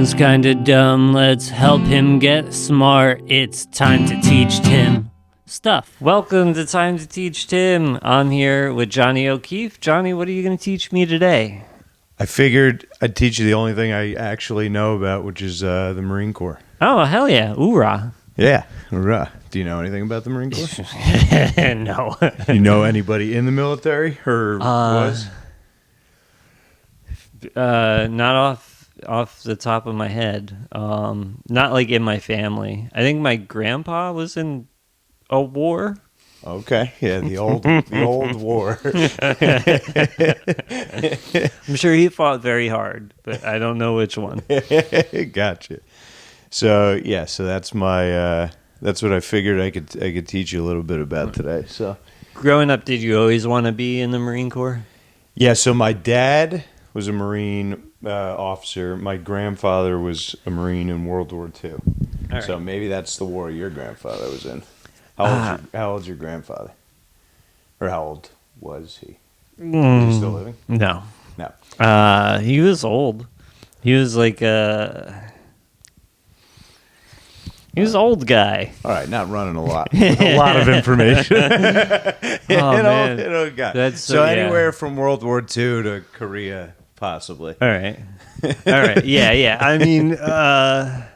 Tim's kinda dumb, let's help him get smart. It's time to teach Tim stuff. Welcome to Time to Teach Tim. I'm here with Johnny O'Keefe. Johnny, what are you going to teach me today? I figured I'd teach you the only thing I actually know about, which is the Marine Corps. Oh, hell yeah. Oorah. Yeah, hoorah. Do you know anything about the Marine Corps? No. You know anybody in the military or was? Not off the top of my head. Not like in my family. I think my grandpa was in a war. Okay, yeah, the old war. I'm sure he fought very hard, but I don't know which one. Gotcha. So yeah, so that's my that's what I figured I could teach you a little bit about today. So Growing up, did you always want to be in the Marine Corps? yeah, so my dad was a Marine officer. My grandfather was a Marine in World War II. All So right. maybe that's the war your grandfather was in. How old's your grandfather? Or how old was he? Is he still living? No. No. He was old. He was like he was an old guy. All right, not running a lot. A lot of information. Oh, man. God. That's so yeah. anywhere from World War II to Korea, possibly. All right. All right. Yeah. I mean, I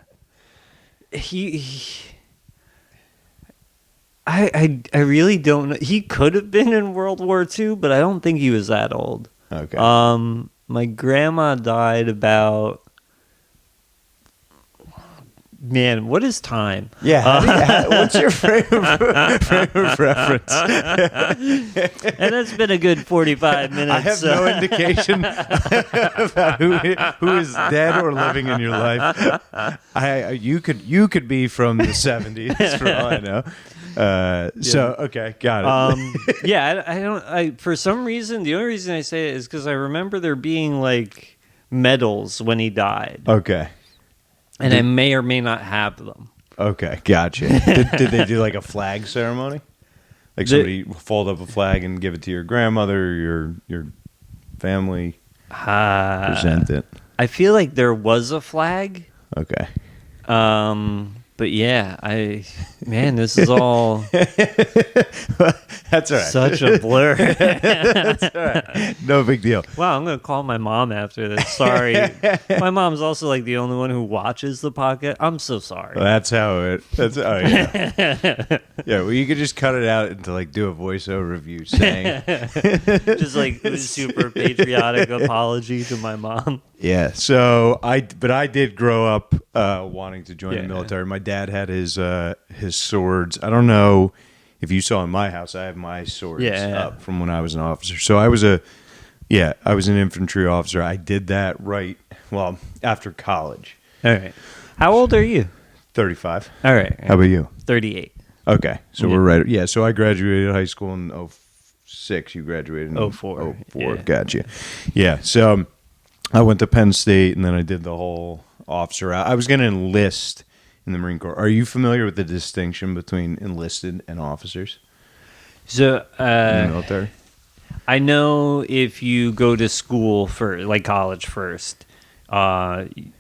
really don't know. He could have been in World War II, but I don't think he was that old. Okay. My grandma died about. Man, what is time? Yeah. What's your frame of reference? And that's been a good 45 minutes. I have no indication about who is dead or living in your life. You could be from the 70s for all I know. So okay, got it. Yeah, I for some reason, the only reason I say it is because I remember there being like medals when he died, Okay. and I may or may not have them. Okay, gotcha. Did they do like a flag ceremony? Like somebody fold up a flag and give it to your grandmother, or your family, present it? I feel like there was a flag. Okay. But yeah, this is all That's all right. such a blur. That's all right. No big deal. Wow, I'm gonna call my mom after this. Sorry, my mom's also like the only one who watches the podcast. I'm so sorry. Well, that's oh yeah. Yeah, well, you could just cut it out and to like do a voiceover review saying Just like a super patriotic apology to my mom. Yeah, so I did grow up wanting to join the Yeah. military. My dad had his swords. I don't know if you saw in my house. I have my swords up from when I was an officer. So I was an infantry officer. I did that after college. All right. How old are you? 35. All right. How about you? 38. Okay, so Yeah. we're right. Yeah, so I graduated high school in 06. You graduated in 04. 04. Yeah. Gotcha. Yeah, so I went to Penn State, and then I did the whole officer route. I was going to enlist in the Marine Corps. Are you familiar with the distinction between enlisted and officers So in the military? I know if you go to school for like college first,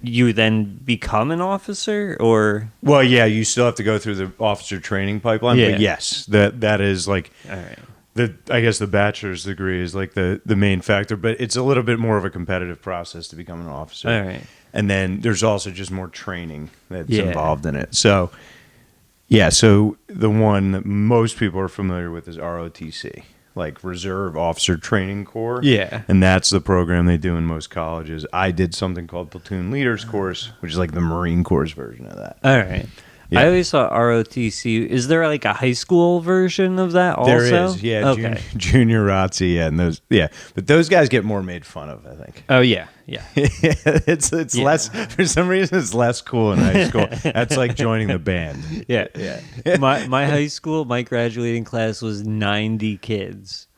you then become an officer, or Well, yeah, you still have to go through the officer training pipeline. Yeah. But yes, that is like all right. I guess the bachelor's degree is like the main factor, but it's a little bit more of a competitive process to become an officer. All right. And then there's also just more training that's Yeah. involved in it. So, yeah, so the one that most people are familiar with is ROTC, like Reserve Officer Training Corps. Yeah. And that's the program they do in most colleges. I did something called Platoon Leaders Course, which is like the Marine Corps version of that. All right. Yeah. I always thought ROTC. Is there like a high school version of that also? There is, yeah, Okay. junior ROTC, yeah, and those, yeah, but those guys get more made fun of, I think. Oh yeah. It's Yeah. less, for some reason it's less cool in high school. That's like joining the band. Yeah. My high school, my graduating class was 90 kids.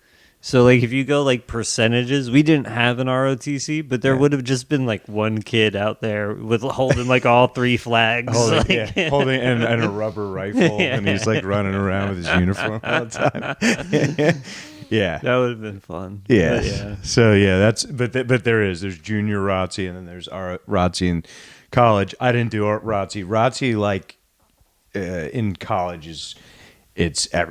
So like if you go like percentages, we didn't have an ROTC, but there would have just been like one kid out there with holding like all three flags. Holding and a rubber rifle, and he's like running around with his uniform all the time. Yeah, That would have been fun. yeah. But yeah. So yeah, there's junior ROTC, and then there's ROTC, and college. I didn't do ROTC. ROTC, like in college,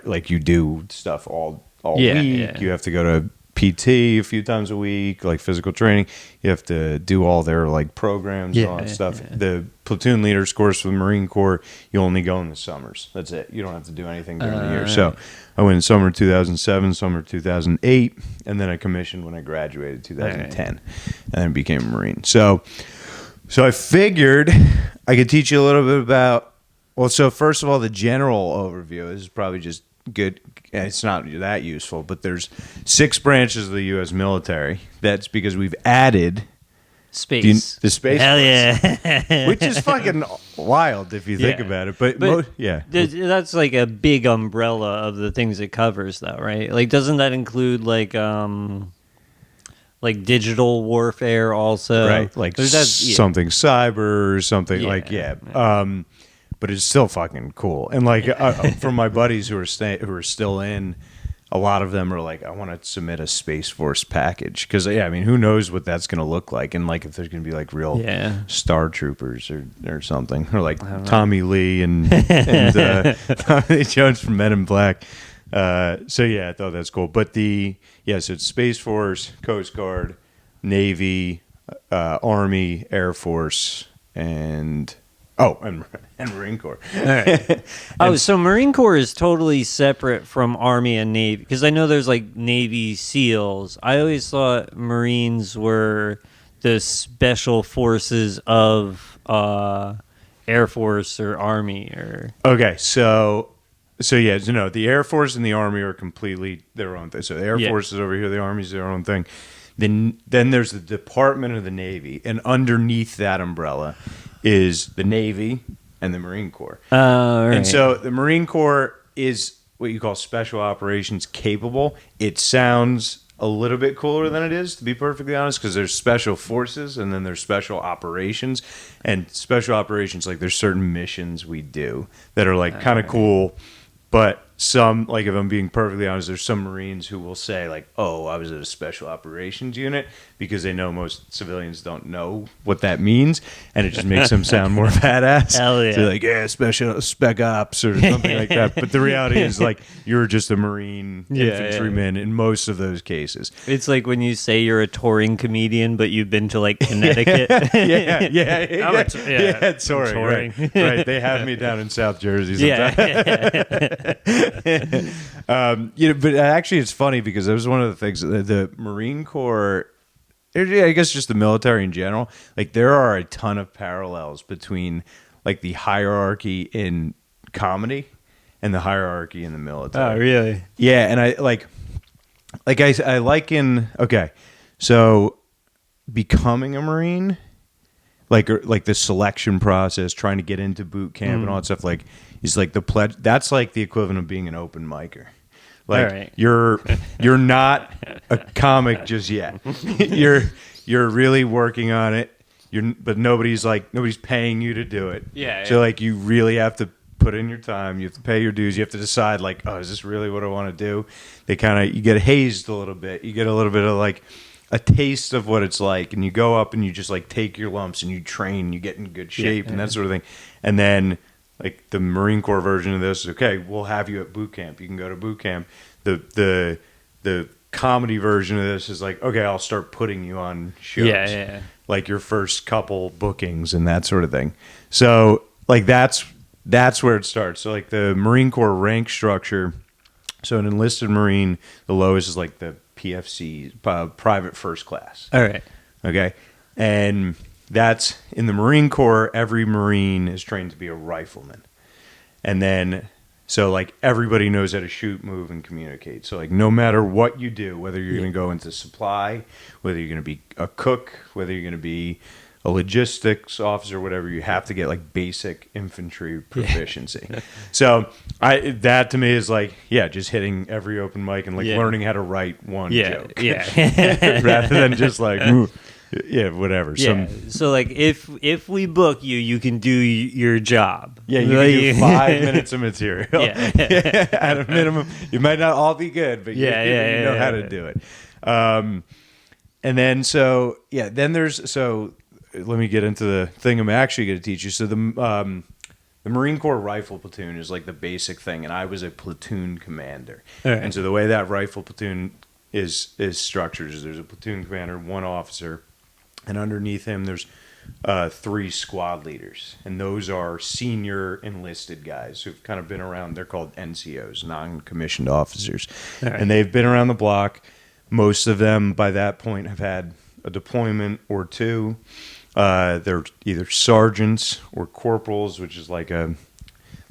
like you do stuff all week. Yeah. You have to go to PT a few times a week, like physical training. You have to do all their like programs and all that stuff. Yeah. The platoon leaders course for the Marine Corps, you only go in the summers. That's it. You don't have to do anything during the year. So I went in summer 2007, summer 2008, and then I commissioned when I graduated 2010, and then became a Marine. So I figured I could teach you a little bit about. Well, so first of all, the general overview is probably just good. It's not that useful, but there's 6 branches of the U.S. military. That's because we've added Space. the Space Hell Force, yeah. which is fucking wild if you think about it. But That's like a big umbrella of the things it covers, though, right? Like, doesn't that include like digital warfare also? right, like something cyber or something but it's still fucking cool. And like from my buddies who are still in, a lot of them are like, I want to submit a Space Force package because I mean, who knows what that's going to look like, and like if there's going to be like real Star Troopers or something, or like Tommy Lee and Tommy Lee Jones from Men in Black. So yeah, I thought that's cool. But so it's Space Force, Coast Guard, Navy, Army, Air Force, and Marine Corps. All right. So Marine Corps is totally separate from Army and Navy, because I know there's like Navy SEALs. I always thought Marines were the special forces of Air Force or Army or. Okay, so yeah, the Air Force and the Army are completely their own thing. So the Air Force is over here, the Army's their own thing. Then there's the Department of the Navy, and underneath that umbrella is the Navy and the Marine Corps. Right. And so the Marine Corps is what you call special operations capable. It sounds a little bit cooler than it is, to be perfectly honest, because there's special forces and then there's special operations. And special operations, like there's certain missions we do that are like kind of cool, but some, like if I'm being perfectly honest, there's some Marines who will say like, oh, I was at a special operations unit, because they know most civilians don't know what that means, and it just makes them sound more badass. Hell yeah. So like, special spec ops or something like that. But the reality is like, you're just a Marine infantryman in most of those cases. It's like when you say you're a touring comedian, but you've been to like Connecticut. It's touring. Right. They have me down in South Jersey sometimes. But actually it's funny because that was one of the things that the Marine Corps, I guess just the military in general, like there are a ton of parallels between like the hierarchy in comedy and the hierarchy in the military. Oh, really? Yeah, and I liken, okay, so becoming a Marine, like the selection process, trying to get into boot camp and all that stuff, like is like the pledge. That's like the equivalent of being an open micer. Like you're not a comic just yet. You're really working on it. But nobody's paying you to do it. So like you really have to put in your time. You have to pay your dues. You have to decide like, oh, is this really what I want to do? You get hazed a little bit. You get a little bit of like a taste of what it's like, and you go up and you just like take your lumps and you train. You get in good shape and that sort of thing. And then like the Marine Corps version of this is, okay, we'll have you at boot camp. You can go to boot camp. The comedy version of this is like, okay, I'll start putting you on shows. Like your first couple bookings and that sort of thing. So like that's where it starts. So like the Marine Corps rank structure. So an enlisted Marine, the lowest is like the PFC, private first class. All right. Okay. And that's in the Marine Corps, every Marine is trained to be a rifleman. And then, so like everybody knows how to shoot, move, and communicate. So like no matter what you do, whether you're going to go into supply, whether you're going to be a cook, whether you're going to be a logistics officer, whatever, you have to get like basic infantry proficiency. So that to me is like, just hitting every open mic and like learning how to write one joke. Rather than just like, whatever. So like if we book you, you can do your job. You can do 5 minutes of material. At a minimum. You might not all be good, but you know how to do it. And then then there's let me get into the thing I'm actually going to teach you. So the Marine Corps rifle platoon is like the basic thing, and I was a platoon commander. Right. And so the way that rifle platoon is structured is there's a platoon commander, one officer, and underneath him there's 3 squad leaders, and those are senior enlisted guys who've kind of been around. They're called NCOs, non-commissioned officers, Right. and they've been around the block. Most of them by that point have had a deployment or 2. They're either sergeants or corporals, which is like the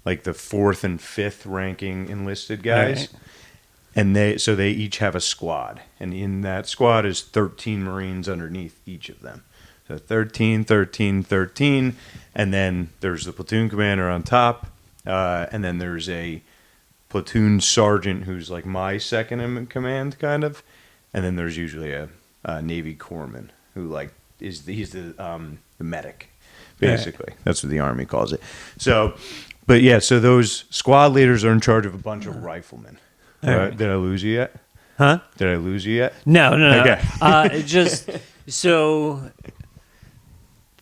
4th and 5th ranking enlisted guys. Right. And they each have a squad, and in that squad is 13 Marines underneath each of them. So 13, 13, 13, and then there's the platoon commander on top, and then there's a platoon sergeant who's like my second in command, kind of, and then there's usually a Navy corpsman who he's the medic, basically. Right. That's what the Army calls it. So, but yeah, so those squad leaders are in charge of a bunch of riflemen. Right. Did I lose you yet? Huh? Did I lose you yet? No. Okay. Just so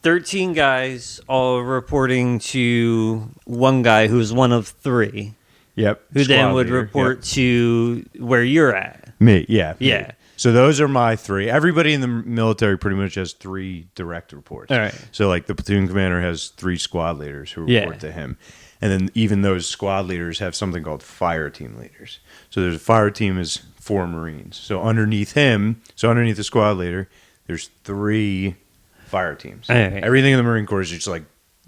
13 guys all reporting to one guy who's one of 3. Yep. Who then would report to where you're at. Me, yeah. Yeah. Me. So those are my 3. Everybody in the military pretty much has 3 direct reports. All right. So like the platoon commander has 3 squad leaders who report to him. And then even those squad leaders have something called fire team leaders. So there's a fire team is 4 Marines. So underneath the squad leader, there's 3 fire teams. Right. Everything in the Marine Corps is just like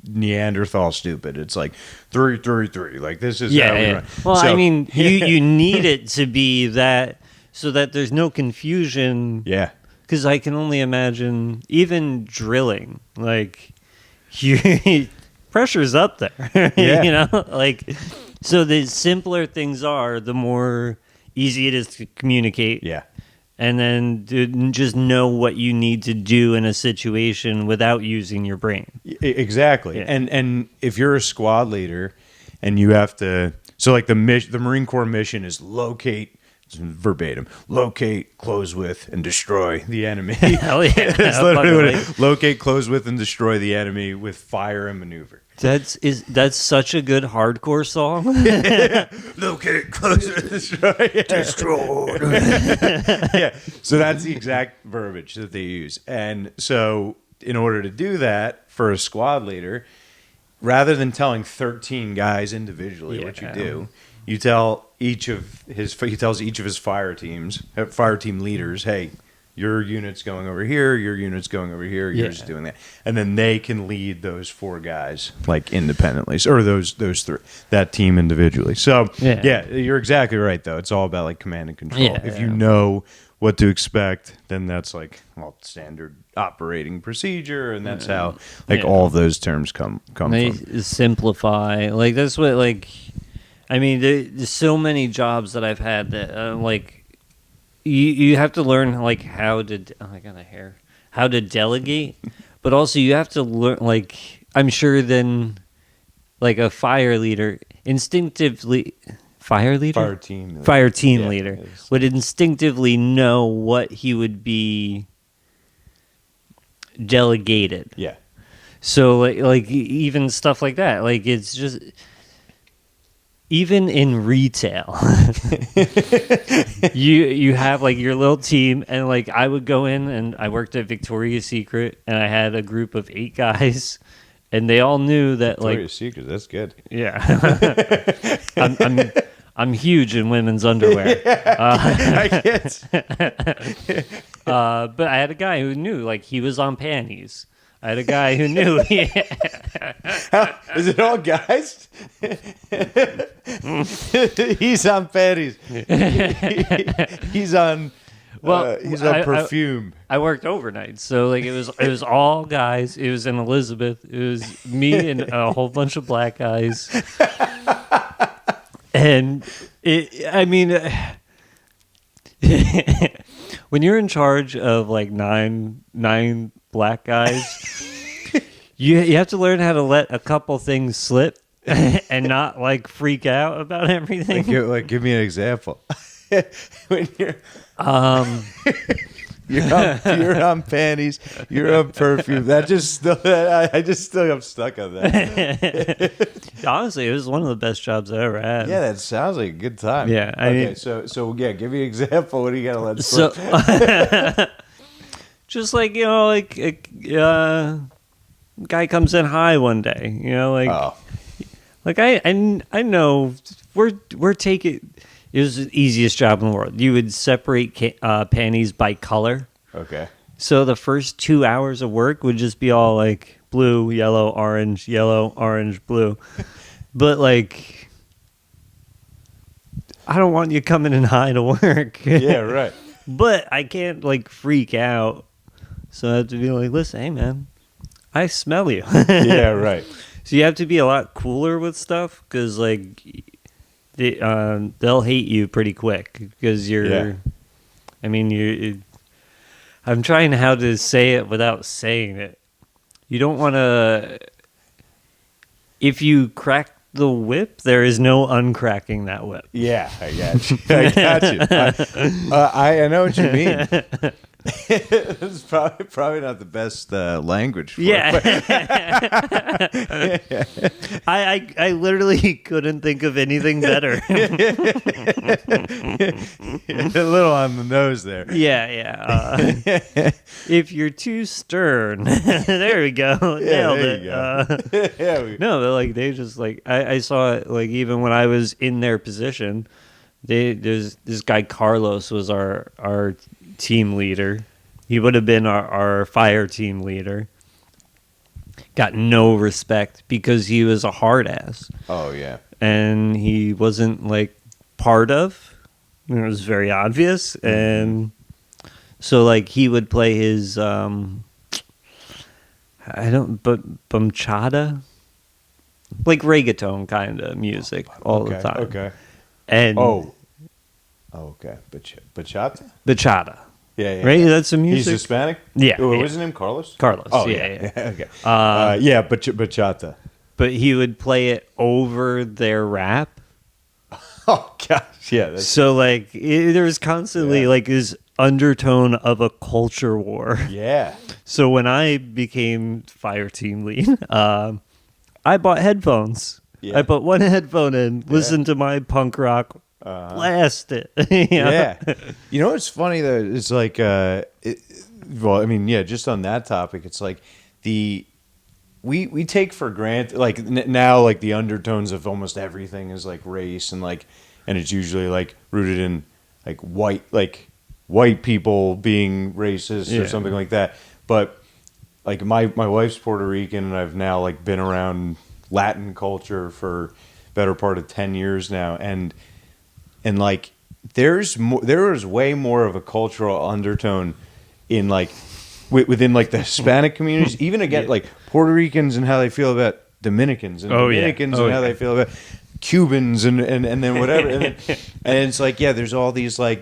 Neanderthal stupid. It's like 3, 3, 3. Like this is how we run. Well, so, I mean, you need it to be that so that there's no confusion. Yeah. Because I can only imagine even drilling, like pressure's up there. Yeah. You know, like so the simpler things are, the more easy it is to communicate. Yeah. And then to just know what you need to do in a situation without using your brain. Exactly. Yeah. And if you're a squad leader and you have to, so like the Marine Corps mission is locate, verbatim, locate, close with, and destroy the enemy. Hell yeah. That's literally what it is. Locate, close with, and destroy the enemy with fire and maneuver. That's such a good hardcore song. Locate, close with, destroy. Destroy. Yeah. So that's the exact verbiage that they use. And so in order to do that for a squad leader, rather than telling 13 guys individually what you do, you tell he tells each of his fire team leaders, hey, your unit's going over here, your unit's going over here, you're just doing that. And then they can lead those 4 guys like independently, or those 3, that team individually. So yeah, you're exactly right though. It's all about like command and control. Yeah, if you know what to expect, then that's like standard operating procedure, and that's how all of those terms come they from. Simplify. Like that's what I mean, there's so many jobs that I've had that you have to learn like how to delegate, but also you have to learn I'm sure then a fire leader instinctively fire team leader would instinctively know what he would be delegated. Yeah. So like even stuff like that, it's just. Even in retail, you have your little team, and I would go in and I worked at Victoria's Secret, and I had a group of 8 guys, and they all knew that Victoria's Secret, that's good. Yeah, I'm huge in women's underwear. I get. But I had a guy who knew he was on panties. I had a guy who knew. Is it all guys? He's on panties. He's on. He's on perfume. I worked overnight, so it was all guys. It was in Elizabeth. It was me and a whole bunch of black guys. And when you're in charge of nine black guys, you have to learn how to let a couple things slip and not freak out about everything. Give me an example. When you're you're on panties, you're on perfume. That just still, I just still am stuck on that. Honestly, it was one of the best jobs I ever had. Yeah, that sounds like a good time. Yeah. So yeah, give me an example. What do you got to let So, slip? just like, guy comes in high one day, like I know we're taking. It was the easiest job in the world. You would separate panties by color. Okay. So the first 2 hours of work would just be all like blue, yellow, orange, blue. But like, I don't want you coming in high to work. Yeah, right. But I can't like freak out. So I have to be like, listen, hey man, I smell you. Yeah, right. So you have to be a lot cooler with stuff because like they'll hate you pretty quick because you're. Yeah. I mean, I'm trying how to say it without saying it. You don't want to. If you crack the whip, there is no uncracking that whip. Yeah, I got you. I know what you mean. It's probably not the best language for it. I literally couldn't think of anything better. A little on the nose there. Yeah. If you're too stern, there we go. Nailed there it. you go. No, they're like they just like I saw it like even when I was in their position. There's this guy Carlos was our team leader. He would have been our fire team leader. Got no respect because he was a hard ass. Oh yeah. And he wasn't like part of. It was very obvious. And so like he would play his bachata, like reggaeton kind of music all the time. Okay. And okay. Bachata? Bachata. Yeah. Right? That's some He's music. Hispanic? Yeah. What was his name? Carlos? Carlos. Oh, yeah. Okay. Bachata. But he would play it over their rap. Oh, gosh. Yeah. So, like, there was constantly, like, this undertone of a culture war. Yeah. So when I became fire team lead, I bought headphones. Yeah. I put one headphone in, listened to my punk rock, blast it. Yeah. You know what's funny though? It's like, just on that topic, it's like we take for granted, like now, like the undertones of almost everything is like race and it's usually like rooted in like white people being racist or something like that. But like my wife's Puerto Rican and I've now like been around Latin culture for better part of 10 years now. And like, there is way more of a cultural undertone in like within like the Hispanic communities, even again like Puerto Ricans and how they feel about Dominicans and Dominicans and how they feel about Cubans and then whatever and it's like there's all these well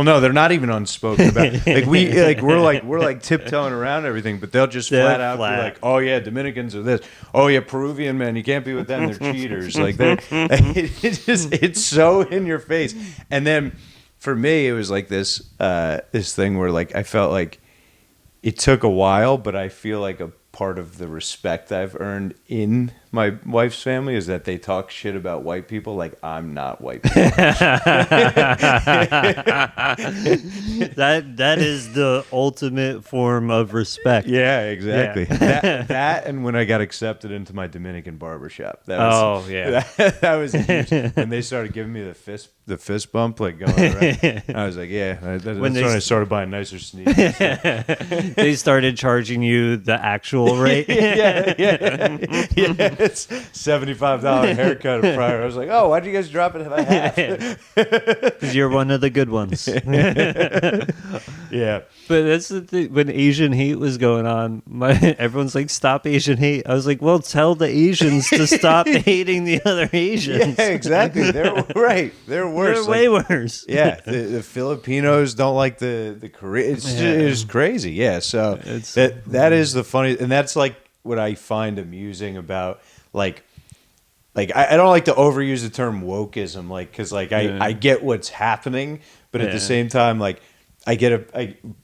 no, they're not even unspoken about. Like we're tiptoeing around everything, but they'll just flat out be like, oh yeah, Dominicans are this. Oh yeah, Peruvian man, you can't be with them. They're cheaters. Like it's so in your face. And then for me, it was like this thing where like I felt like it took a while, but I feel like a part of the respect I've earned in my wife's family is that they talk shit about white people like I'm not white people. That is the ultimate form of respect. Yeah, exactly. Yeah. That and when I got accepted into my Dominican barbershop. That was huge. When they started giving me the fist bump, like going around, I was like, that's when I started buying nicer sneakers. They started charging you the actual rate. Yeah. It's $75 haircut a prior. I was like, oh, why'd you guys drop it by half? Because you're one of the good ones. Yeah. But that's the thing. When Asian hate was going on, everyone's like, stop Asian hate. I was like, well, tell the Asians to stop hating the other Asians. Yeah, exactly. They're right. They're worse. They're way worse. Yeah. The Filipinos don't like the Korean. It's just crazy. Yeah. So that is the funny. And that's like what I find amusing about like I don't like to overuse the term wokeism, like because like I get what's happening, but at the same time, like I get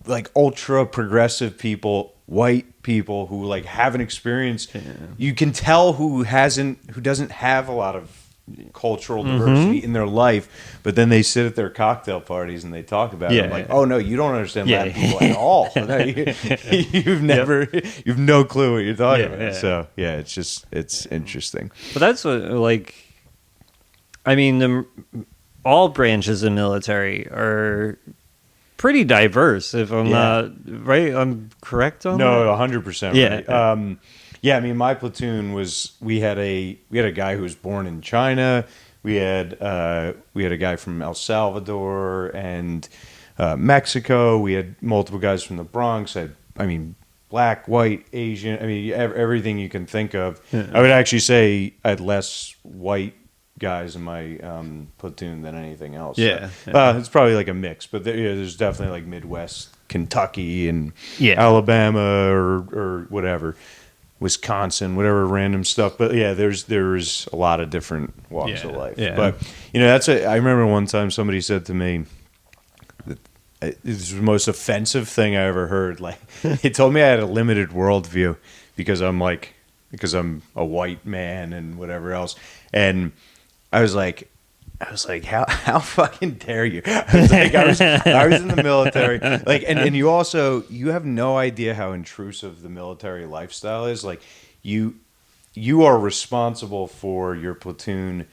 like ultra progressive people, white people who like haven't experienced. Yeah. You can tell who doesn't have a lot of cultural diversity in their life, but then they sit at their cocktail parties and they talk about it. I'm like, oh no, you don't understand Latin people at all. No, you've no clue what you're talking about. Yeah. So yeah, it's interesting. But that's what, like, I mean, all branches of military are pretty diverse. If I'm not right, I'm correct on that? No, 100% right. Yeah. Yeah, I mean, my platoon we had a guy who was born in China. We had a guy from El Salvador and Mexico. We had multiple guys from the Bronx. I mean, black, white, Asian. I mean, everything you can think of. Yeah. I would actually say I had less white guys in my platoon than anything else. Yeah. So, it's probably like a mix, but there's definitely like Midwest Kentucky and Alabama or whatever. Wisconsin, whatever random stuff, but yeah, there's a lot of different walks of life. Yeah. But I remember one time somebody said to me that this was the most offensive thing I ever heard. Like, he told me I had a limited worldview because I'm a white man and whatever else, and I was like, how fucking dare you? I was in the military, like, and you have no idea how intrusive the military lifestyle is. Like, you are responsible for your platoon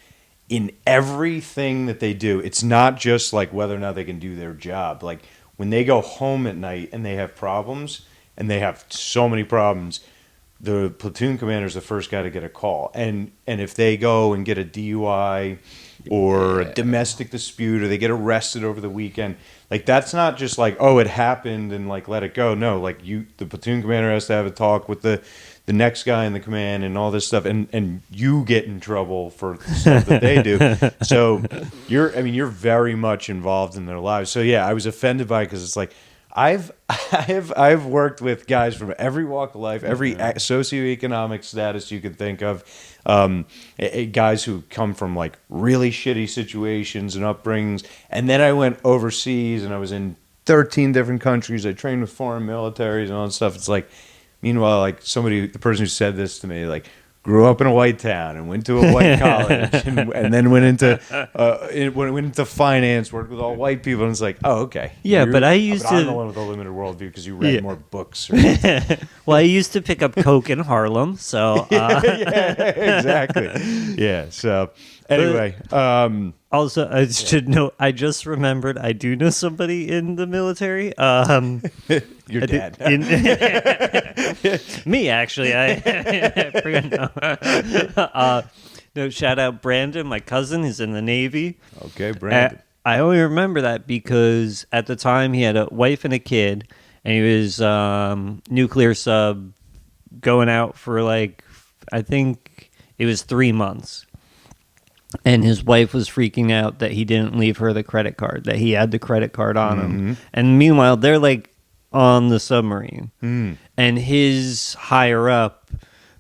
in everything that they do. It's not just like whether or not they can do their job. Like, when they go home at night and they have problems, and they have so many problems, the platoon commander is the first guy to get a call. And if they go and get a DUI or a domestic dispute, or they get arrested over the weekend, like, that's not just like, oh, it happened and like let it go. No, like, the platoon commander has to have a talk with the next guy in the command and all this stuff, and you get in trouble for the stuff that they do. So you're very much involved in their lives. So yeah, I was offended by it because it's like, I've worked with guys from every walk of life, every socioeconomic status you could think of, guys who come from like really shitty situations and upbringings. And then I went overseas and I was in 13 different countries. I trained with foreign militaries and all that stuff. It's like, meanwhile, like, the person who said this to me, like, grew up in a white town and went to a white college and then went into finance, worked with all white people, and it's like, oh, okay. Yeah, but I'm the one with a limited worldview because you read more books. Well, I used to pick up coke in Harlem, so yeah, exactly. Yeah. So anyway, also I should note, I just remembered I do know somebody in the military. Your dad. Me, actually. I forgot. No, shout out Brandon, my cousin. He's in the Navy. Okay, Brandon. I only remember that because at the time he had a wife and a kid, and he was nuclear sub going out for like, I think it was 3 months. And his wife was freaking out that he didn't leave her the credit card, that he had the credit card on him. And meanwhile, they're like on the submarine. And his higher up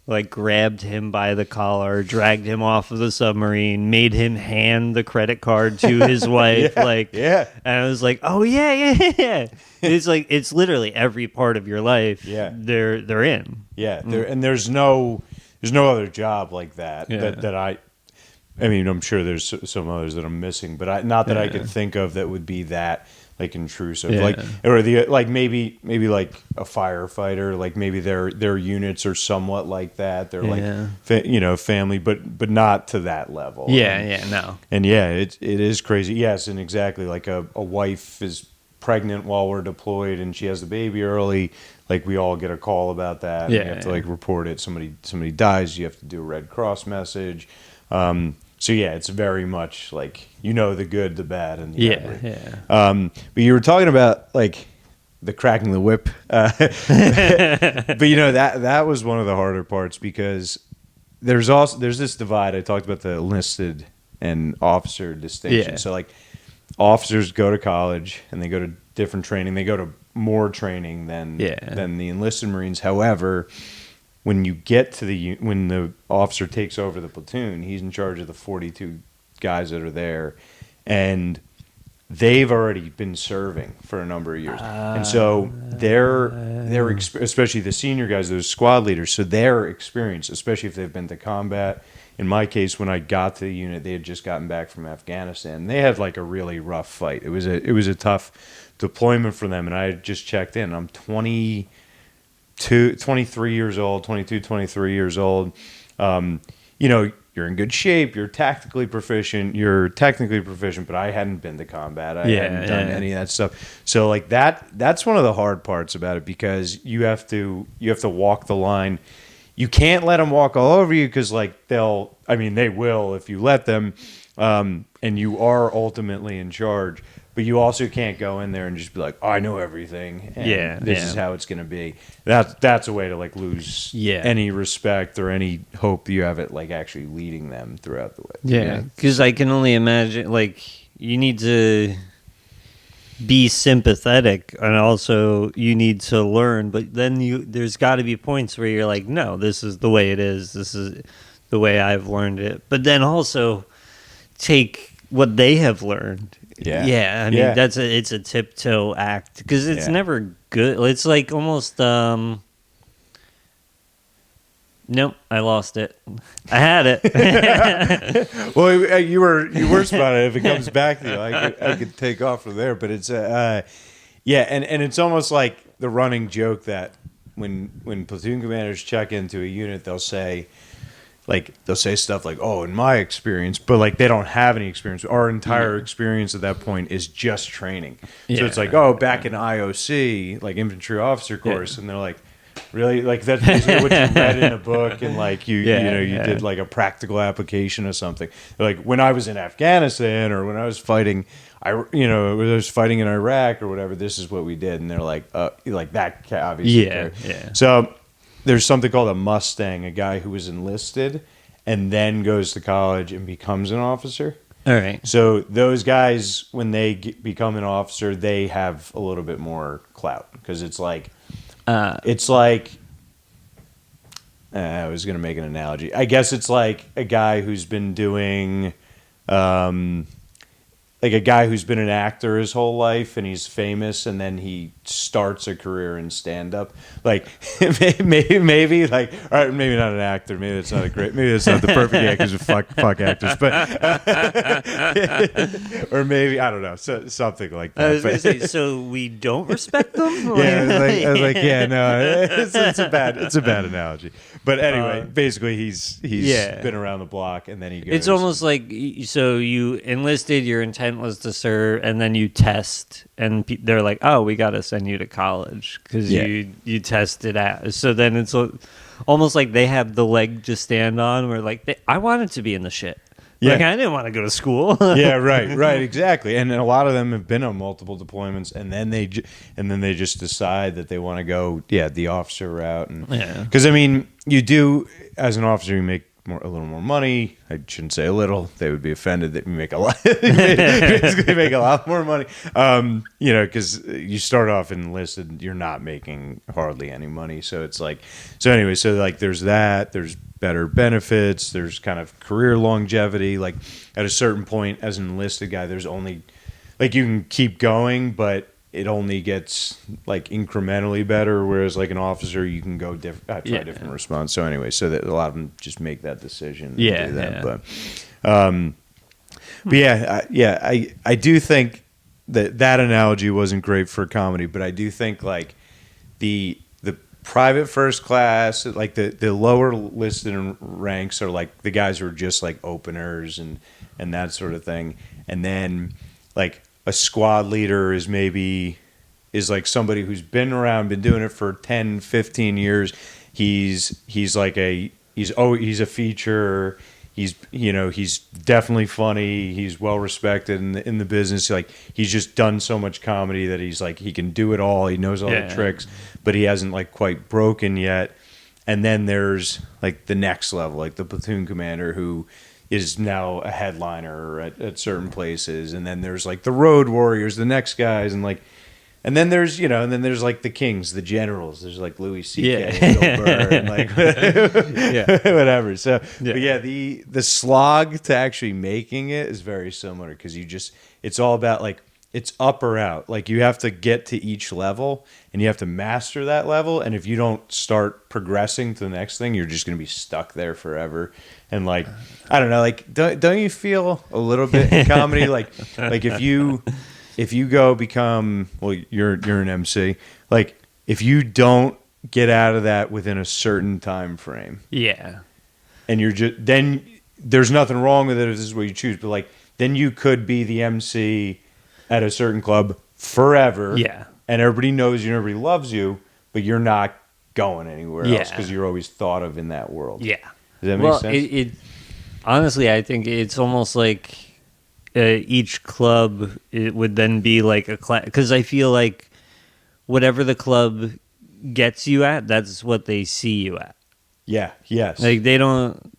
like grabbed him by the collar, dragged him off of the submarine, made him hand the credit card to his wife. And I was like, oh yeah. It's like, it's literally every part of your life. Yeah. They're in. Yeah. And there's no other job like that that I mean, I'm sure there's some others that I'm missing, but I could think of that would be that like intrusive, like, or maybe like a firefighter, like maybe their units are somewhat like that. They're like, family, but not to that level. No. And it is crazy. Yes. And exactly, like a wife is pregnant while we're deployed and she has the baby early. Like, we all get a call about that. And you have to like report it. Somebody dies. You have to do a Red Cross message. So it's very much like, the good, the bad, and the ugly. But you were talking about like the cracking the whip, but that was one of the harder parts because there's this divide. I talked about the enlisted and officer distinction. Yeah. So like, officers go to college and they go to different training. They go to more training than the enlisted Marines. However, when you get to when the officer takes over the platoon, he's in charge of the 42 guys that are there, and they've already been serving for a number of years, and so especially the senior guys, those squad leaders, so their experience, especially if they've been to combat. In my case, when I got to the unit, they had just gotten back from Afghanistan. They had like a really rough fight. It was a tough deployment for them, and I had just checked in. I'm 23 years old, 22, 23 years old. You're in good shape. You're tactically proficient. You're technically proficient, but I hadn't been to combat. I hadn't done any of that stuff. So like that's one of the hard parts about it, because you have to walk the line. You can't let them walk all over you, because like they will if you let them, and you are ultimately in charge. But you also can't go in there and just be like, oh, I know everything. And this is how it's going to be. That's a way to like lose any respect or any hope you have at like actually leading them throughout the way. Yeah, because I can only imagine, like, you need to be sympathetic, and also you need to learn. But then there's got to be points where you're like, no, this is the way it is. This is the way I've learned it. But then also take what they have learned. I mean, it's a tiptoe act, because it's never good. It's like almost nope, I lost it. I had it. Well, you were spot on. If it comes back to you, I could take off from there. But it's and it's almost like the running joke that when platoon commanders check into a unit, they'll say stuff like, oh, in my experience, but like they don't have any experience. Our entire experience at that point is just training. So it's like, oh, back in IOC, like infantry officer course, and they're like, really? Like that's basically what you read in a book, and like you did like a practical application of something. Like when I was in Afghanistan, or when I was fighting, when I was fighting in Iraq or whatever, this is what we did. And they're like that obviously. So there's something called a Mustang, a guy who was enlisted and then goes to college and becomes an officer. All right. So those guys, when they become an officer, they have a little bit more clout, because it's like, I was going to make an analogy. I guess it's like a guy who's been doing, like a guy who's been an actor his whole life and he's famous, and then he starts a career in stand-up. Like maybe like, all right, maybe not an actor. Maybe that's not the perfect actors of fuck actors, but or maybe I don't know, something like that. I was going to say, so we don't respect them. I was like, yeah, no, it's a bad analogy. But anyway, basically, he's been around the block, and then he goes. It's almost like, so you enlisted, your intent was to serve, and then you test, and they're like, oh, we got to send you to college because you tested out. So then it's almost like they have the leg to stand on, where like, I wanted to be in the shit. Like, I didn't want to go to school. right, exactly. And a lot of them have been on multiple deployments, and then they just decide that they want to go the officer route. And because I mean, you do, as an officer, you make a little more money. I shouldn't say a little; they would be offended that you make a lot. Basically, make a lot more money. Because you start off enlisted, you're not making hardly any money. So it's like, anyway. So like, there's that. There's better benefits. There's kind of career longevity. Like at a certain point, as an enlisted guy, there's only like, you can keep going, but it only gets like incrementally better. Whereas like an officer, you can go try different response. So anyway, so that a lot of them just make that decision. And do that. I do think that analogy wasn't great for comedy, but I do think like the private first class, like the lower listed ranks are like the guys who are just like openers and that sort of thing. And then like a squad leader is like somebody who's been around, been doing it for 10, 15 years. He's a feature. He's definitely funny. He's well respected in the business. Like he's just done so much comedy that he's like, he can do it all. He knows all the tricks, but he hasn't like quite broken yet. And then there's like the next level, like the platoon commander who is now a headliner at certain places. And then there's like the road warriors, the next guys, and then there's like the kings, the generals. There's like Louis C.K. and Bill Burr and like whatever. So the slog to actually making it is very similar, because it's all about like, it's up or out. Like you have to get to each level and you have to master that level. And if you don't start progressing to the next thing, you're just going to be stuck there forever. And like, I don't know, like, don't you feel a little bit in comedy? like if you go become, well, you're an MC, like if you don't get out of that within a certain time frame. Yeah. And you're just, then there's nothing wrong with it if this is what you choose, but like, then you could be the MC at a certain club forever. Yeah. And everybody knows you and everybody loves you, but you're not going anywhere else because you're always thought of in that world. Yeah. Does that make sense? It honestly, I think it's almost like each club, it would then be like a class, because I feel like whatever the club gets you at, that's what they see you at. Yeah. Yes. Like they don't.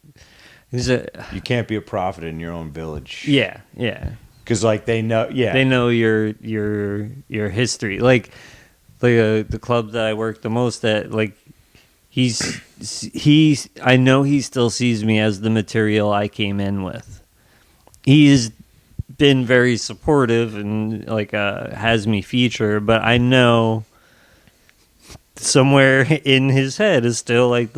You can't be a prophet in your own village. Yeah. Yeah. Because like they know. Yeah. They know your history. Like the club that I work the most at, like he's I know he still sees me as the material I came in with. He's been very supportive and like has me feature, but I know somewhere in his head is still like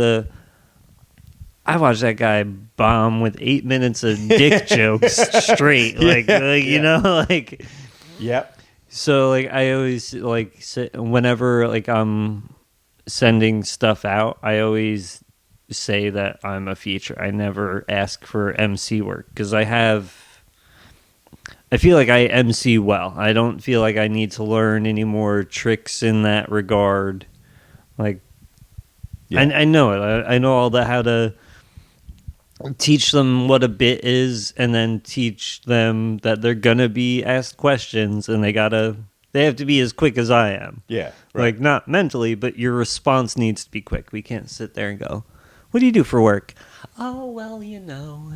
I watched that guy bomb with 8 minutes of dick jokes straight, you know, like. Yep. So like I always like whenever like I'm sending stuff out, I always say that I'm a feature. I never ask for MC work because I feel like I MC well. I don't feel like I need to learn any more tricks in that regard. Like, yeah. I know it. I know all that, how to teach them what a bit is, and then teach them that they're gonna be asked questions, and they have to be as quick as I am. Yeah, right. Like not mentally, but your response needs to be quick. We can't sit there and go, "What do you do for work?" Oh well, you know.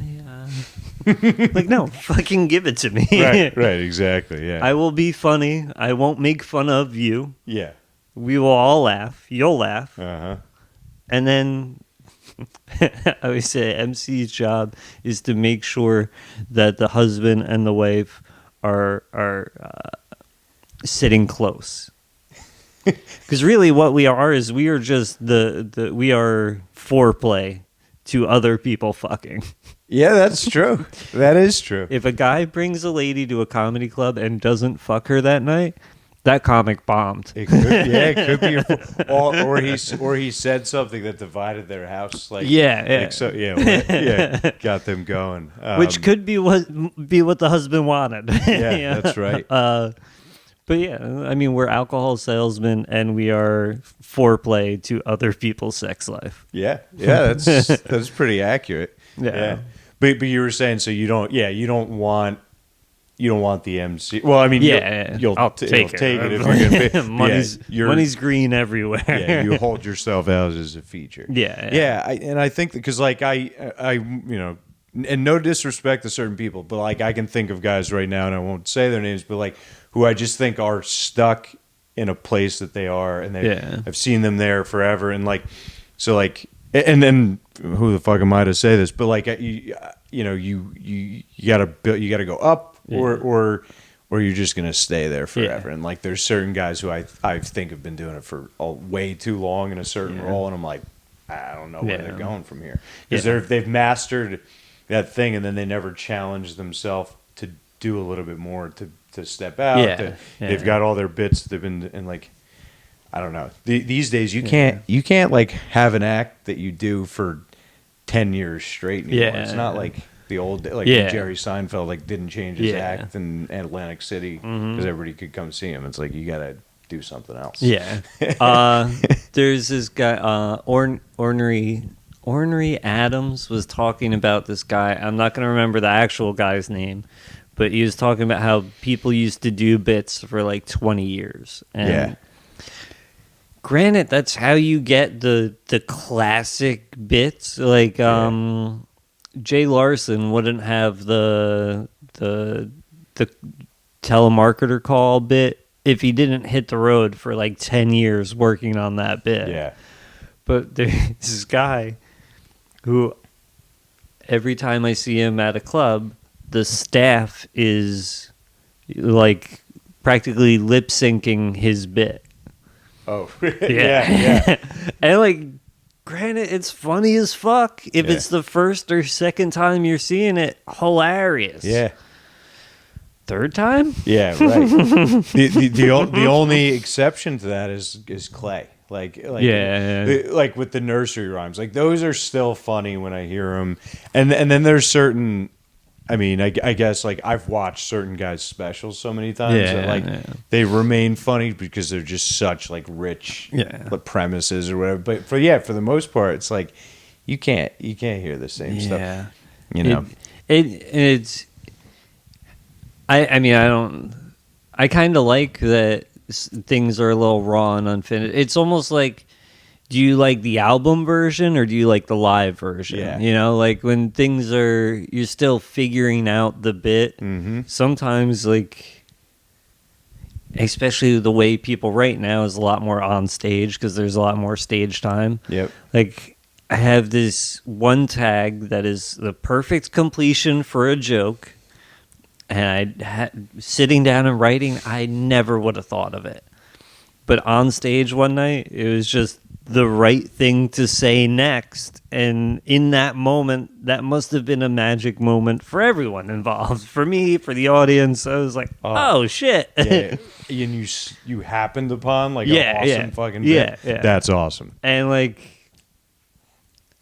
Like no, fucking give it to me. Right, exactly. Yeah. I will be funny. I won't make fun of you. Yeah. We will all laugh. You'll laugh. Uh-huh. And then I always say MC's job is to make sure that the husband and the wife are sitting close. Because really what we are is we are just we are foreplay to other people fucking. Yeah, that's true. That is true. If a guy brings a lady to a comedy club and doesn't fuck her that night, that comic bombed. It could be, or he said something that divided their house. Like got them going. Which could be what the husband wanted. Yeah, that's right. But yeah, I mean, we're alcohol salesmen, and we are foreplay to other people's sex life. Yeah, that's pretty accurate. Yeah. But you were saying, so you don't want the MC. Well, I mean, I'll take it if you're gonna pay. Money's green everywhere. Yeah, you hold yourself out as a feature. Yeah. I think because like I you know, and no disrespect to certain people, but like I can think of guys right now, and I won't say their names, but like who I just think are stuck in a place that they are, and I've seen them there forever, and like so like. And then who the fuck am I to say this? But like you gotta go up, or you're just gonna stay there forever. And like there's certain guys who I think have been doing it for way too long in a certain role, and I'm like, I don't know where they're going from here because they've mastered that thing, and then they never challenge themselves to do a little bit more to step out. They've got all their bits. They've been and like. I don't know. These days, you can't like have an act that you do for 10 years straight anymore. It's not like the old when Jerry Seinfeld like didn't change his act in Atlantic City because everybody could come see him. It's like you gotta do something else. Yeah. There's this guy Ornery Adams was talking about this guy. I'm not gonna remember the actual guy's name, but he was talking about how people used to do bits for like 20 years. And granted, that's how you get the classic bits. Like Jay Larson wouldn't have the telemarketer call bit if he didn't hit the road for like 10 years working on that bit. Yeah. But there's this guy who every time I see him at a club, the staff is like practically lip syncing his bit. Oh, yeah. And like, granted, it's funny as fuck. If Yeah. it's the first or second time you're seeing it, hilarious. Yeah. Third time? Yeah, right. the only exception to that is Clay. Like with the nursery rhymes. Like those are still funny when I hear them. And then there's certain. I mean, I guess like I've watched certain guys' specials so many times that they remain funny because they're just such like rich premises or whatever. But for the most part, it's like you can't hear the same stuff. You know, it's. I mean, I kind of like that things are a little raw and unfinished. It's almost like, do you like the album version or do you like the live version? Yeah. You know, like when things are, you're still figuring out the bit. Mm-hmm. Sometimes, like, especially the way people write now is a lot more on stage because there's a lot more stage time. Yep. Like, I have this one tag that is the perfect completion for a joke. And sitting down and writing, I never would have thought of it. But on stage one night, it was just the right thing to say next. And in that moment, that must have been a magic moment for everyone involved. For me, for the audience, I was like, oh shit. Yeah. And you happened upon like an awesome fucking bit. Yeah. That's awesome. And like,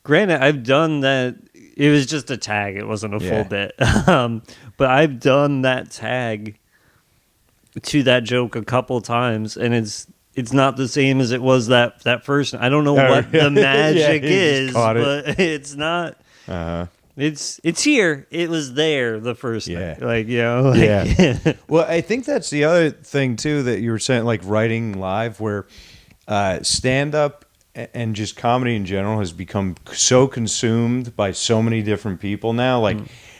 granted, I've done that. It was just a tag. It wasn't a full bit. But I've done that tag to that joke a couple times, and it's not the same as it was that first. I don't know what the magic is, but it's not. It's here. It was there the first night. Like, you know. Like, Well, I think that's the other thing too that you were saying, like writing live, where stand up and just comedy in general has become so consumed by so many different people now. Like,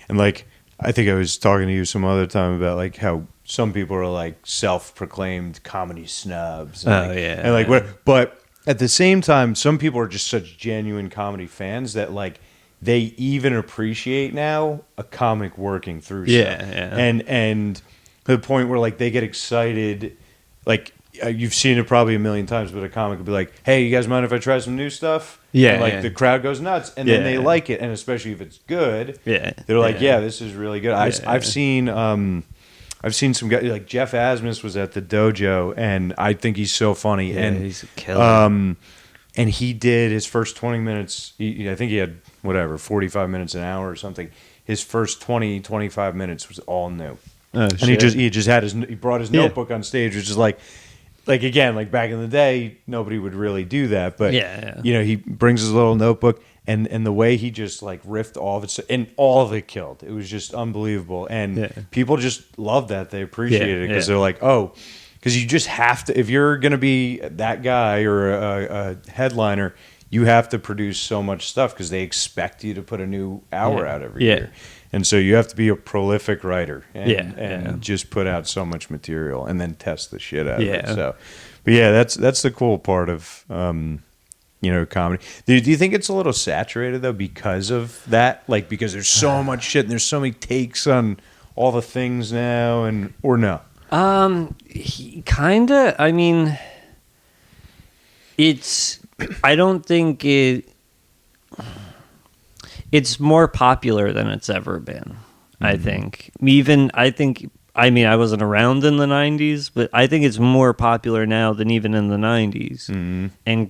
and like, I think I was talking to you some other time about like how some people are like self-proclaimed comedy snubs. And and like what? But at the same time, some people are just such genuine comedy fans that like they even appreciate now a comic working through stuff. And to the point where like they get excited, like. You've seen it probably a million times, but a comic would be like, "Hey, you guys mind if I try some new stuff?" And like the crowd goes nuts, and then they like it, and especially if it's good, they're like, "Yeah, this is really good." I've seen some guys like Jeff Asmus was at the dojo, and I think he's so funny, and he's a killer. And he did his first 20 minutes. I think he had 45 minutes an hour or something. His first 25 minutes was all new, and he just had he brought his notebook on stage, which is like again, like back in the day, nobody would really do that. But you know, he brings his little notebook, and the way he just like riffed all of it, and all of it killed. It was just unbelievable, and people just love that. They appreciate it because they're like, oh, because you just have to. If you're gonna be that guy or a headliner, you have to produce so much stuff because they expect you to put a new hour out every year. And so you have to be a prolific writer and just put out so much material and then test the shit out of it. So, but that's the cool part of comedy. Do you think it's a little saturated though because of that? Like because there's so much shit and there's so many takes on all the things now, or no? Kinda. I mean, it's. I don't think it. It's more popular than it's ever been, I think. I mean, I wasn't around in the 90s, but I think it's more popular now than even in the 90s. Mm-hmm. And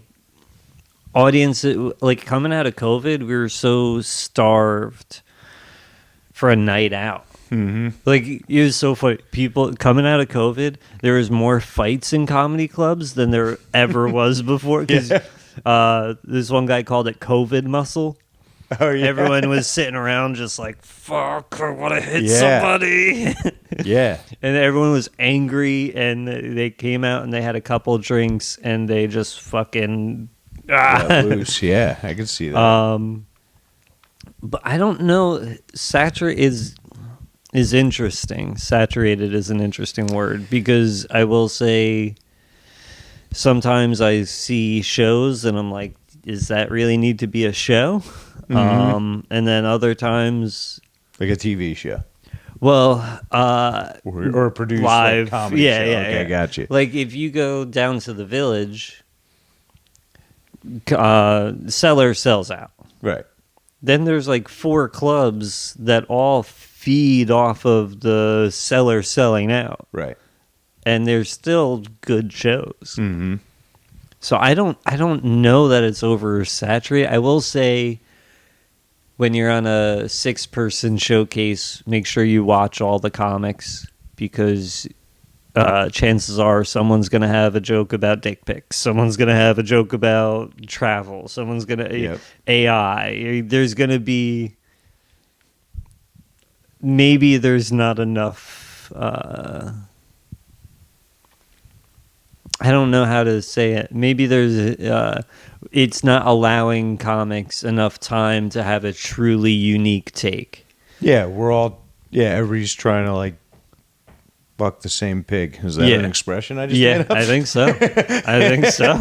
audiences, like coming out of COVID, we were so starved for a night out. Mm-hmm. Like, it was so funny. People coming out of COVID, there was more fights in comedy clubs than there ever was before. Because this one guy called it COVID muscle. Oh, yeah. Everyone was sitting around just like, fuck, I want to hit somebody. And everyone was angry, and they came out and they had a couple of drinks, and they just fucking... loose. Yeah, I can see that. But I don't know. Saturated is interesting. Saturated is an interesting word, because I will say sometimes I see shows and I'm like, does that really need to be a show? And then other times, like a TV show. Well, or produce live like comedy yeah, show. yeah, Okay, yeah. got you. Like if you go down to the Village, seller sells out. Right. Then there's like 4 clubs that all feed off of the seller selling out, Right. and there's still good shows. Mm-hmm. So I don't know that it's oversaturated. I will say, when you're on a 6-person showcase, make sure you watch all the comics, because chances are someone's going to have a joke about dick pics. Someone's going to have a joke about travel. Someone's going to AI. There's going to be, maybe there's not enough. I don't know how to say it. Maybe there's it's not allowing comics enough time to have a truly unique take. Yeah, everybody's trying to like fuck the same pig. Is that an expression I just made up? I think so. I think so.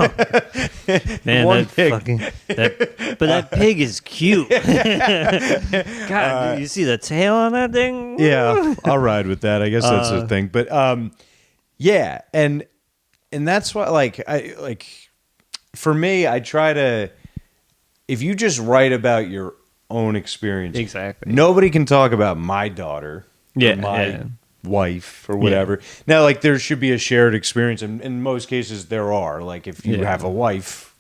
Man, One that pig. fucking but that pig is cute. God, do you see the tail on that thing? Yeah, I'll ride with that. I guess that's the thing. But yeah, and that's why for me, I try to, if you just write about your own experience, Exactly. nobody can talk about my daughter, Yeah, or my yeah. wife, or whatever. Now, like, there should be a shared experience, and in most cases there are. Like, if you have a wife,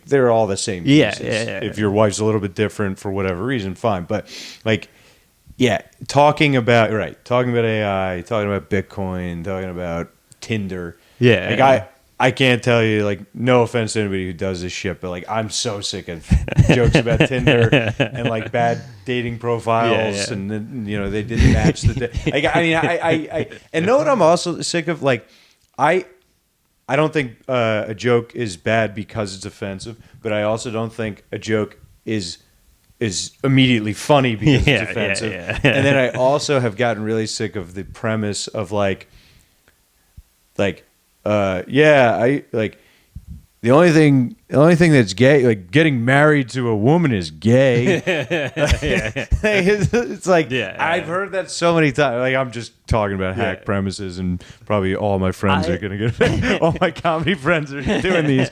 they're all the same pieces. Yeah. If your wife's a little bit different for whatever reason, fine. But like, yeah, talking about AI, talking about Bitcoin, talking about Tinder. Yeah. Like I can't tell you, like, no offense to anybody who does this shit, but like, I'm so sick of jokes about Tinder and like bad dating profiles, and then, they didn't match the. Like, I mean, I and know what I'm also sick of. Like, I don't think a joke is bad because it's offensive, but I also don't think a joke is immediately funny because it's offensive. And then I also have gotten really sick of the premise of like. I like the only thing that's gay, like getting married to a woman, is gay. It's like, I've heard that so many times. Like, I'm just talking about hack premises, and probably all my friends are gonna get all my comedy friends are doing these.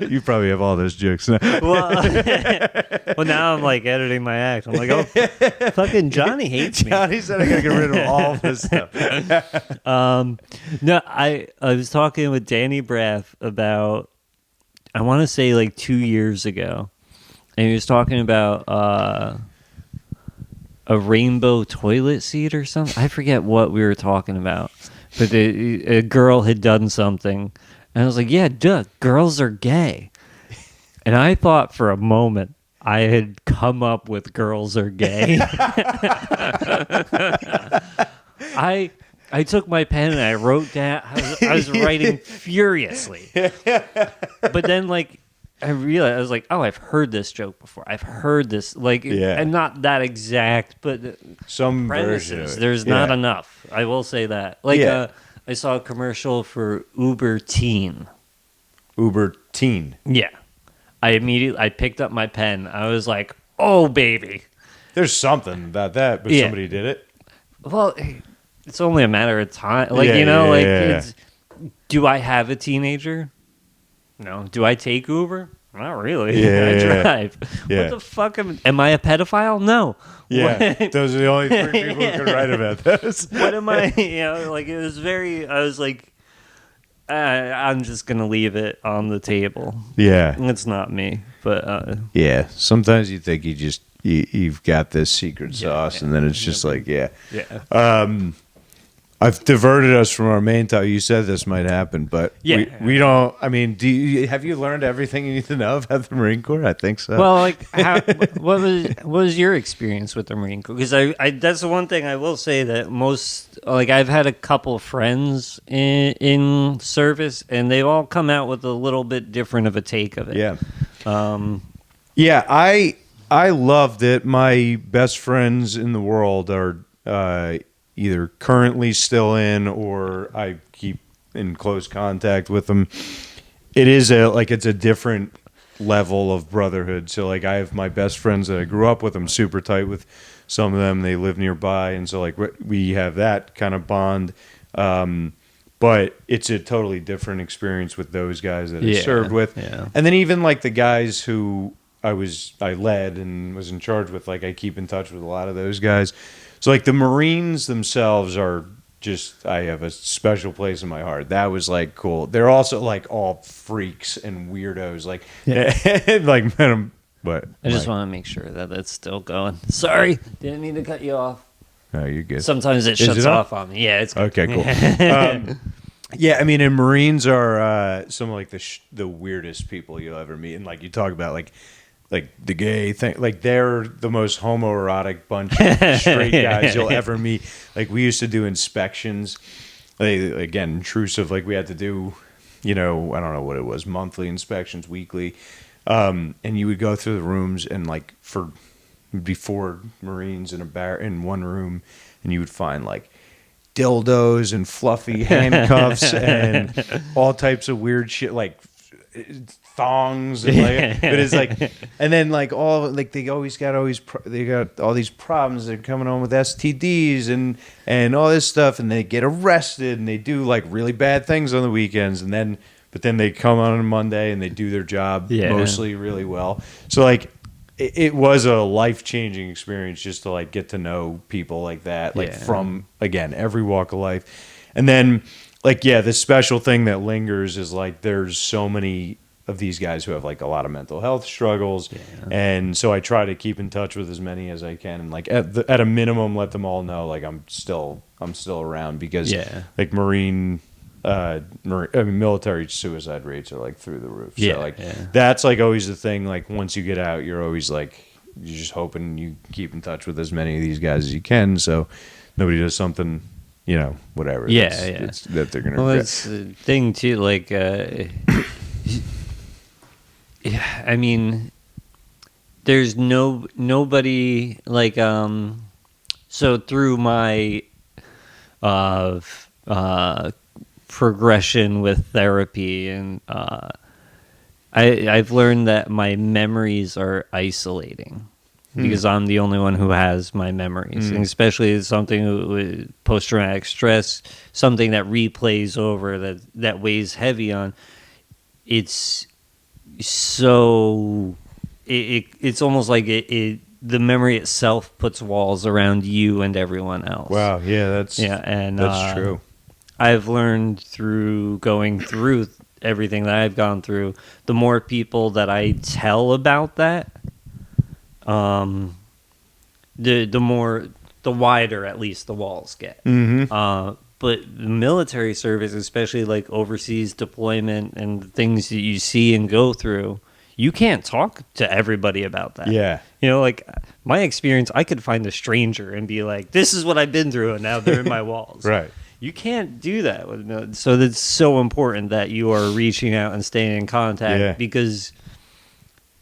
You probably have all those jokes now. Well, now I'm like editing my act. I'm like, oh, fucking Johnny hates me. Johnny said I gotta get rid of all this stuff. No, I was talking with Danny Braff about, I want to say like 2 years ago, and he was talking about a rainbow toilet seat or something. I forget what we were talking about, but a girl had done something, and I was like, yeah, duh, girls are gay. And I thought for a moment I had come up with girls are gay. I took my pen and I wrote down. I was writing furiously, but then like I realized, I was like, oh, I've heard this joke before. I've heard this, like, and not that exact, but Some premises. version of it. There's not enough. I will say that. Like, I saw a commercial for Uber Teen. Uber Teen. Yeah, I picked up my pen. I was like, oh baby. There's something about that, but somebody did it. Well, it's only a matter of time. Like, it's, do I have a teenager? No. Do I take Uber? Not really. I drive. What the fuck? Am I a pedophile? No. Yeah. Those are the only 3 people who can write about this. What am I? Like, it was I was like, I'm just going to leave it on the table. Yeah. It's not me. But, yeah. Sometimes you think you've got this secret sauce, and then it's just like, I've diverted us from our main topic. You said this might happen, but we don't. I mean, have you learned everything you need to know about the Marine Corps? I think so. Well, like, what was your experience with the Marine Corps? Because I that's the one thing I will say, that most, like, I've had a couple of friends in service, and they've all come out with a little bit different of a take of it. Yeah. I loved it. My best friends in the world are either currently still in, or I keep in close contact with them. It is it's a different level of brotherhood. So like I have my best friends that I grew up with. I'm super tight with some of them. They live nearby, and so like we have that kind of bond. But it's a totally different experience with those guys that I served with. Yeah. And then even like the guys who I led and was in charge with, like I keep in touch with a lot of those guys. So like the Marines themselves are just, I have a special place in my heart. That was like cool. They're also like all freaks and weirdos. Like, like, but I just want to make sure that it's still going. Sorry, didn't mean to cut you off. Oh, you're good. Sometimes it shuts off on me. Yeah, it's good. Okay, cool. Yeah, I mean, and Marines are some of like the weirdest people you'll ever meet, and like you talk about like the gay thing, like they're the most homoerotic bunch of straight guys you'll ever meet. Like we used to do inspections, like, again, intrusive. Like we had to do, I don't know what it was, monthly inspections, weekly, and you would go through the rooms and like before Marines in one room, and you would find like dildos and fluffy handcuffs and all types of weird shit, like thongs and like, but it's like, and then like all like they got all these problems. They're coming home with STDs and all this stuff, and they get arrested and they do like really bad things on the weekends, but then they come on Monday and they do their job mostly really well. So like it was a life-changing experience just to like get to know people like that, like from, again, every walk of life. And then like, the special thing that lingers is like there's so many of these guys who have like a lot of mental health struggles. And so I try to keep in touch with as many as I can, and like at a minimum let them all know like I'm still around, because like military suicide rates are like through the roof. So that's like always the thing. Like once you get out, you're always like, you're just hoping you keep in touch with as many of these guys as you can, so nobody does something, whatever. That they're gonna. Well, it's the thing too. Like, I mean, there's nobody like So through my progression with therapy, and I've learned that my memories are isolating, because I'm the only one who has my memories, and especially something with post-traumatic stress, something that replays over, that weighs heavy on. It's so it's almost like the memory itself puts walls around you and everyone else. Wow, that's true. I've learned through going through everything that I've gone through, the more people that I tell about that, the wider at least the walls get. But the military service, especially like overseas deployment and things that you see and go through, you can't talk to everybody about that. Like my experience, I could find a stranger and be like, this is what I've been through, and now they're in my walls. Right. You can't do that. So it's so important that you are reaching out and staying in contact, because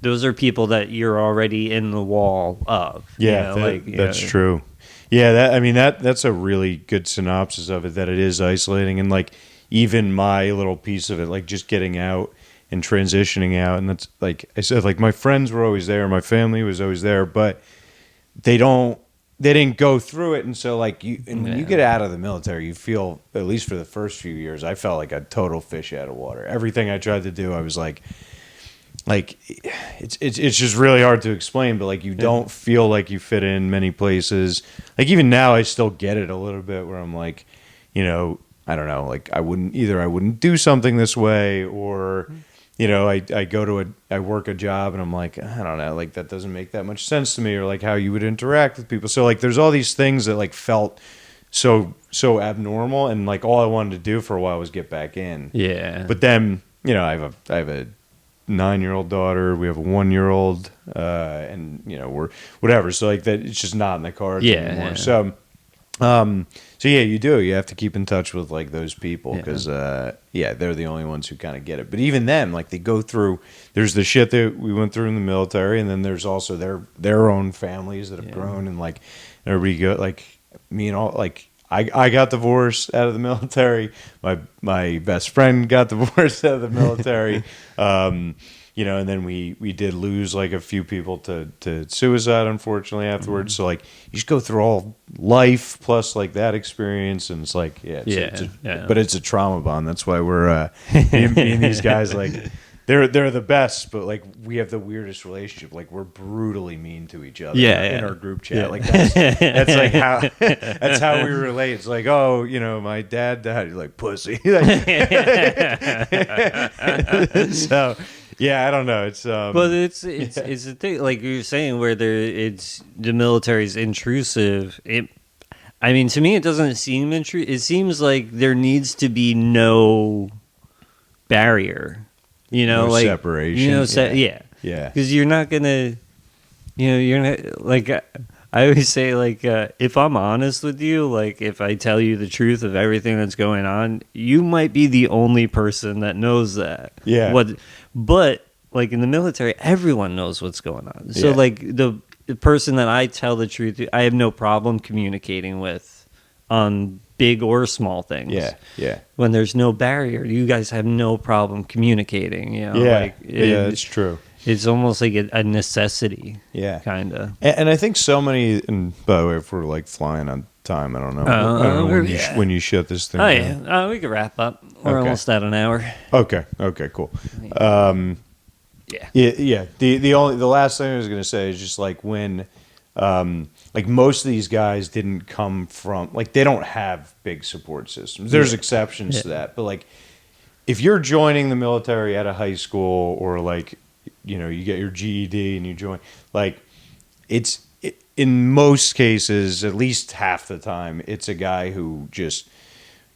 those are people that you're already in the wall of. That's true. Yeah, that's a really good synopsis of it, that it is isolating. And like even my little piece of it, like just getting out and transitioning out, and that's like I said, like my friends were always there, my family was always there, but they didn't go through it. And so like when you get out of the military, you feel, at least for the first few years, I felt like a total fish out of water. Everything I tried to do, I was like it's just really hard to explain, but like you don't feel like you fit in many places. Like even now I still get it a little bit, where I'm like, I don't know, like I wouldn't do something this way, or I work a job and I'm like, I don't know, like that doesn't make that much sense to me, or like how you would interact with people. So like there's all these things that like felt so abnormal, and like all I wanted to do for a while was get back in. But then, I have a 9-year-old daughter, we have a 1-year-old, and we're whatever. So like that, it's just not in the cards anymore. So you have to keep in touch with like those people, because they're the only ones who kind of get it. But even them, like they go through, there's the shit that we went through in the military, and then there's also their own families that have grown, and like everybody like me and all, like I got divorced out of the military. My best friend got divorced out of the military. and then we did lose like a few people to suicide, unfortunately, afterwards. So like you just go through all life plus like that experience, and it's like but it's a trauma bond. That's why we're me and these guys, like they're the best, but like we have the weirdest relationship. Like we're brutally mean to each other in our group chat. Like that's like how that's how we relate. It's like, oh, my dad died. You're like, pussy. So yeah, I don't know. It's well, it's a thing, like you were saying, where it's the military's intrusive. I mean, to me, it doesn't seem intrusive. It seems like there needs to be no barrier. No like separation. Yeah. Because you're not gonna, you're not like. I always say, like, if I'm honest with you, like, if I tell you the truth of everything that's going on, you might be the only person that knows that. Yeah. But like in the military, everyone knows what's going on. So like the person that I tell the truth to, I have no problem communicating with on big or small things. Yeah. When there's no barrier, you guys have no problem communicating. It's true. It's almost like a necessity. Yeah. Kind of. And I think so many, and by the way, if we're like flying on time, I don't know, when you shut this thing down. Yeah. We could wrap up. We're almost at an hour. Okay, cool. The last thing I was going to say is just like when, like most of these guys didn't come from, like they don't have big support systems. There's exceptions to that, but like if you're joining the military at a high school or like, you get your GED and you join, like in most cases, at least half the time, it's a guy who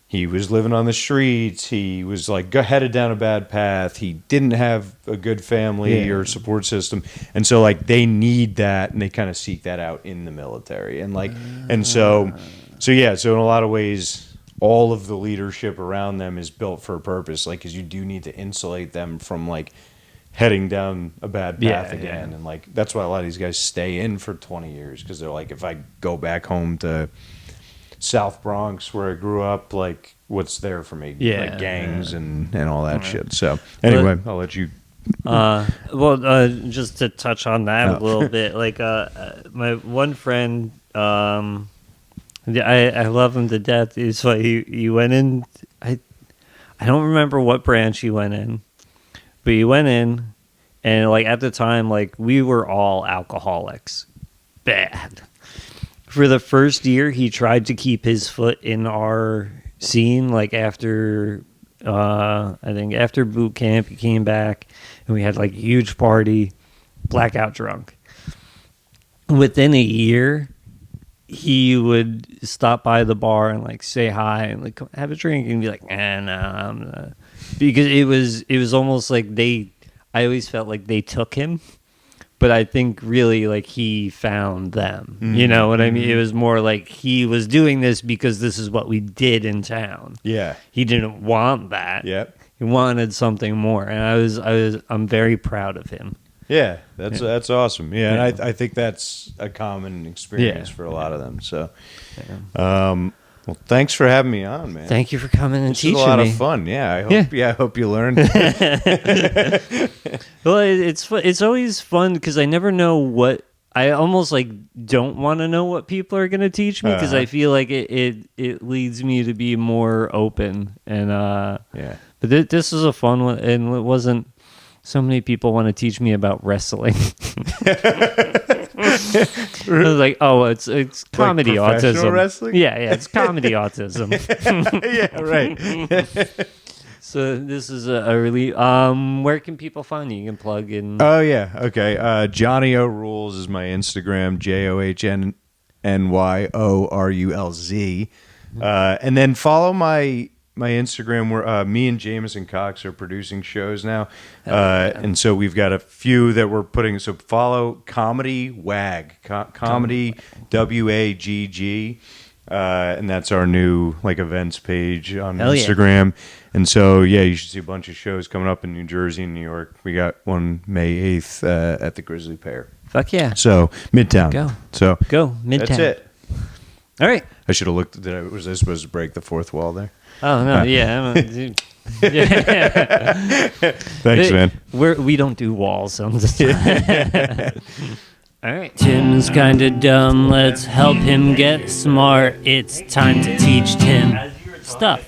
he was living on the streets. He was like headed down a bad path. He didn't have a good family or support system. And so like they need that, and they kind of seek that out in the military. And like, so in a lot of ways, all of the leadership around them is built for a purpose. Like, cause you do need to insulate them from like heading down a bad path again. And like, that's why a lot of these guys stay in for 20 years. Cause they're like, if I go back home to South Bronx where I grew up, like what's there for me? Like gangs and all that shit. So anyway, I'll let you. Just to touch on that a little bit, like my one friend, I love him to death. Is why he went in. I don't remember what branch he went in, but he went in, and like at the time, like we were all alcoholics, bad. For the first year, he tried to keep his foot in our scene. Like after, I think after boot camp, he came back and we had like a huge party, blackout drunk. Within a year, he would stop by the bar and like say hi and like have a drink and be like, I'm not. Because it was almost like I always felt like they took him. But I think really like he found them. Mm-hmm. You know what I mean? It was more like he was doing this because this is what we did in town. Yeah. He didn't want that. Yep. He wanted something more. And I'm very proud of him. Yeah, that's awesome. Yeah, and I think that's a common experience for a lot of them. So well, thanks for having me on, man. Thank you for coming and teaching me. It was a lot of fun. Yeah, I hope you learned. Well, it's always fun because I never know what I almost like don't want to know what people are going to teach me because I feel like it leads me to be more open and But this was a fun one, and it wasn't. So many people want to teach me about wrestling. I was like, oh, it's comedy like autism. Wrestling? Yeah, it's comedy autism. Yeah, right. So this is a really where can people find you? You can plug in. Oh yeah, okay. Johnny O Rules is my Instagram. JohnNYORULZ. And then follow my Instagram where me and Jameson Cox are producing shows now. And so we've got a few that we're putting. So follow Comedy WAG, Comedy WAGG. And that's our new like events page on Instagram. Yeah. And so, you should see a bunch of shows coming up in New Jersey and New York. We got one May 8th at the Grizzly Pear. Fuck yeah. So Midtown. Go. So go Midtown. That's it. All right. I should have looked. Was I supposed to break the fourth wall there? Oh no, yeah. Thanks, man. We don't do walls. So I'm just all right. Tim's kind of dumb. Let's help him get smart. It's time to teach Tim stuff.